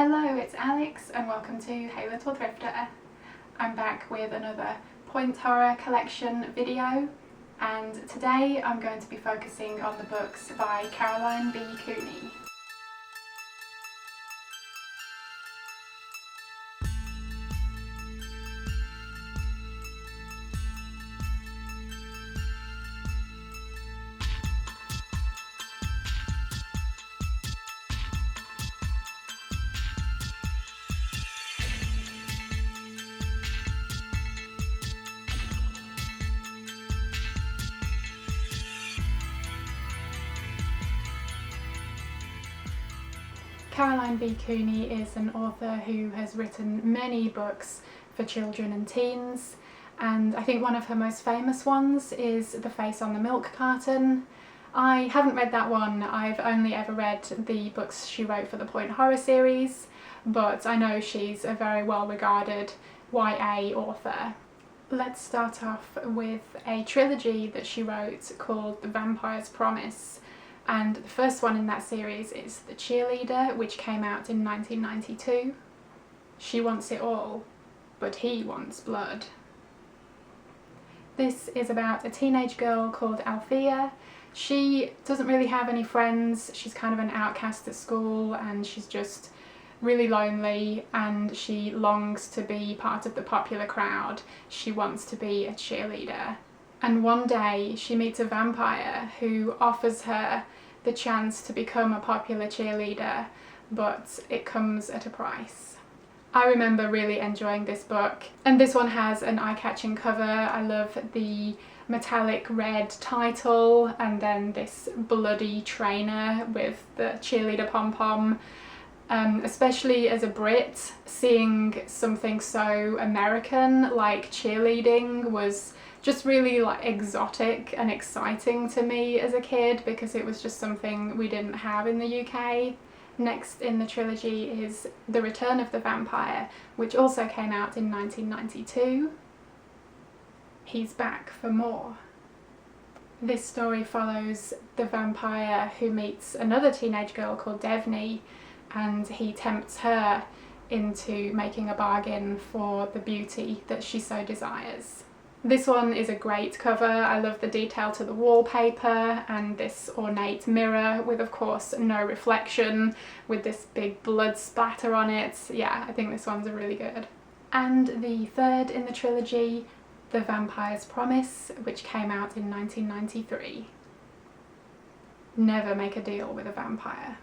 Hello, it's Alex and welcome to Hey Little Thrifter. I'm back with another point horror collection video, and today I'm going to be focusing on the books by Caroline B Cooney. Caroline B Cooney is an author who has written many books for children and teens, and I think one of her most famous ones is The Face on the Milk Carton. I haven't read that one. I've only ever read the books she wrote for the Point Horror series, but I know she's a very well regarded YA author. Let's start off with a trilogy that she wrote called The Vampire's Promise. And the first one in that series is The Cheerleader, which came out in 1992. She wants it all, but he wants blood. This is about a teenage girl called Althea. She doesn't really have any friends. She's kind of an outcast at school and she's just really lonely, and she longs to be part of the popular crowd. She wants to be a cheerleader. And one day she meets a vampire who offers her the chance to become a popular cheerleader, but it comes at a price. I remember really enjoying this book, and this one has an eye-catching cover. I love the metallic red title and then this bloody trainer with the cheerleader pom-pom. Especially as a Brit, seeing something so American like cheerleading was just really like exotic and exciting to me as a kid, because it was just something we didn't have in the UK. Next in the trilogy is The Return of the Vampire, which also came out in 1992. He's back for more. This story follows the vampire who meets another teenage girl called Devney, and he tempts her into making a bargain for the beauty that she so desires. This one is a great cover. I love the detail to the wallpaper and this ornate mirror with, of course, no reflection, with this big blood splatter on it. Yeah, I think this one's really good. And the third in the trilogy, The Vampire's Promise, which came out in 1993. Never make a deal with a vampire.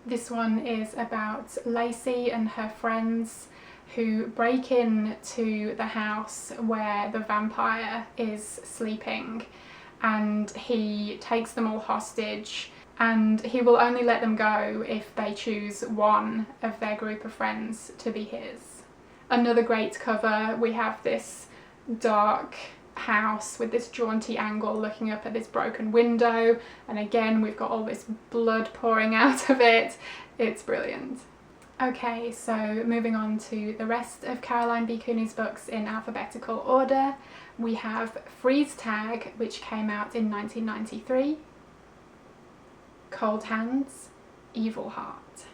This one is about Lacey and her friends who break into the house where the vampire is sleeping, and he takes them all hostage, and he will only let them go if they choose one of their group of friends to be his. Another great cover, we have this dark house with this jaunty angle looking up at this broken window, and again we've got all this blood pouring out of it. It's brilliant. Okay, so moving on to the rest of Caroline B Cooney's books in alphabetical order, we have Freeze Tag, which came out in 1993, Cold Hands, Evil Heart.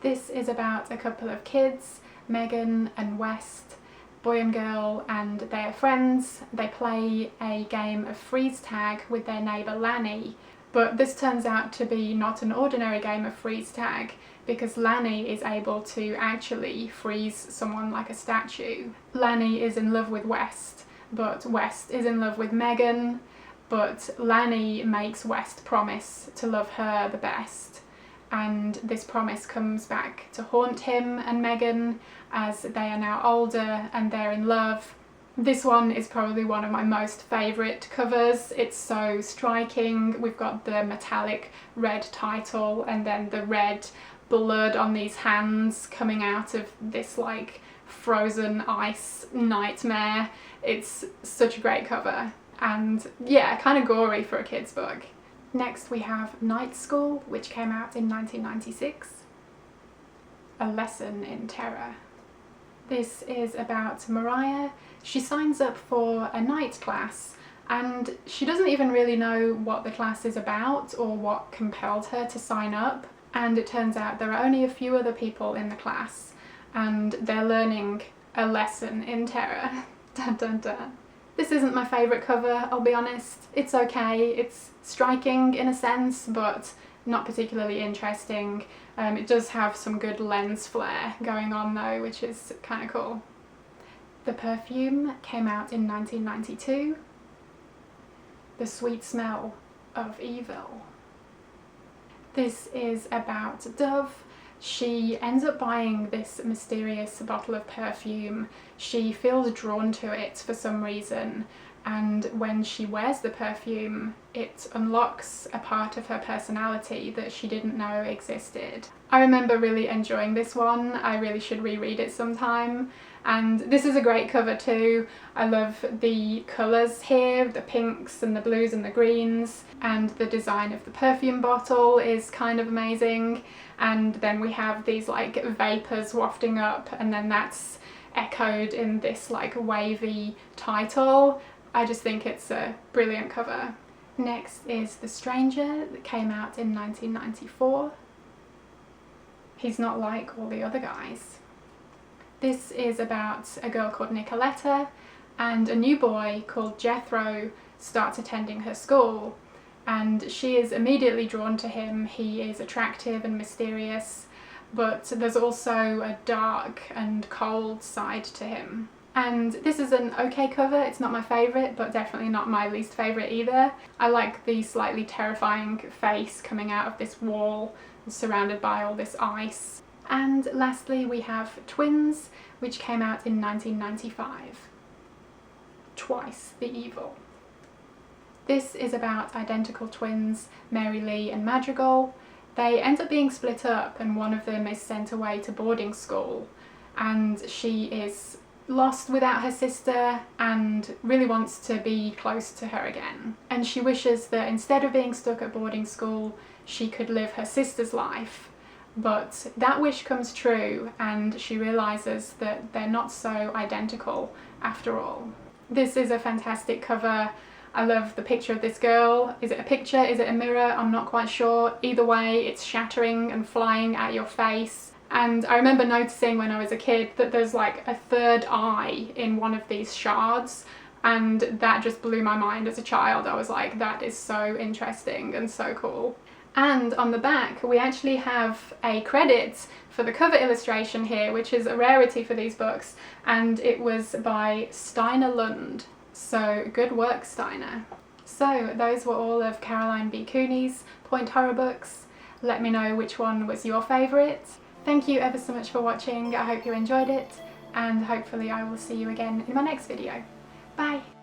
This is about a couple of kids, Megan and West, boy and girl, and they are friends. They play a game of freeze tag with their neighbour Lanny, but this turns out to be not an ordinary game of freeze tag, because Lanny is able to actually freeze someone like a statue. Lanny is in love with West, but West is in love with Megan, but Lanny makes West promise to love her the best, and this promise comes back to haunt him and Megan as they are now older and they're in love. This one is probably one of my most favourite covers. It's so striking. We've got the metallic red title and then the red blood on these hands coming out of this like frozen ice nightmare. It's such a great cover, and yeah, kind of gory for a kid's book. Next we have Night School, which came out in 1996. A Lesson in Terror. This is about Mariah. She signs up for a night class and she doesn't even really know what the class is about or what compelled her to sign up. and it turns out there are only a few other people in the class and they're learning a lesson in terror. Dun dun dun. This isn't my favourite cover, I'll be honest. It's okay, it's striking in a sense, but not particularly interesting. It does have some good lens flare going on though, which is kind of cool. The Perfume came out in 1992. The Sweet Smell of Evil. This is about Dove. She ends up buying this mysterious bottle of perfume. She feels drawn to it for some reason, and when she wears the perfume, it unlocks a part of her personality that she didn't know existed. I remember really enjoying this one. I really should reread it sometime. And this is a great cover too. I love the colours here, the pinks and the blues and the greens, and the design of the perfume bottle is kind of amazing. And then we have these like vapours wafting up, and then that's echoed in this like wavy title. I just think it's a brilliant cover. Next is The Stranger, that came out in 1994. He's not like all the other guys. This is about a girl called Nicoletta, and a new boy called Jethro starts attending her school, and she is immediately drawn to him. He is attractive and mysterious, but there's also a dark and cold side to him. And this is an okay cover. It's not my favourite, but definitely not my least favourite either. I like the slightly terrifying face coming out of this wall surrounded by all this ice. And lastly we have Twins, which came out in 1995. Twice the Evil. This is about identical twins, Mary Lee and Madrigal. They end up being split up and one of them is sent away to boarding school, and she is lost without her sister and really wants to be close to her again. And she wishes that instead of being stuck at boarding school, she could live her sister's life. But that wish comes true and she realises that they're not so identical after all. This is a fantastic cover. I love the picture of this girl. Is it a picture? Is it a mirror? I'm not quite sure. Either way, it's shattering and flying at your face. And I remember noticing when I was a kid that there's like a third eye in one of these shards, and that just blew my mind as a child. I was like, that is so interesting and so cool. And on the back we actually have a credit for the cover illustration here, which is a rarity for these books, and it was by Steiner Lund. So good work, Steiner. So those were all of Caroline B Cooney's point horror books. Let me know which one was your favourite. Thank you ever so much for watching. I hope you enjoyed it, and hopefully I will see you again in my next video. Bye!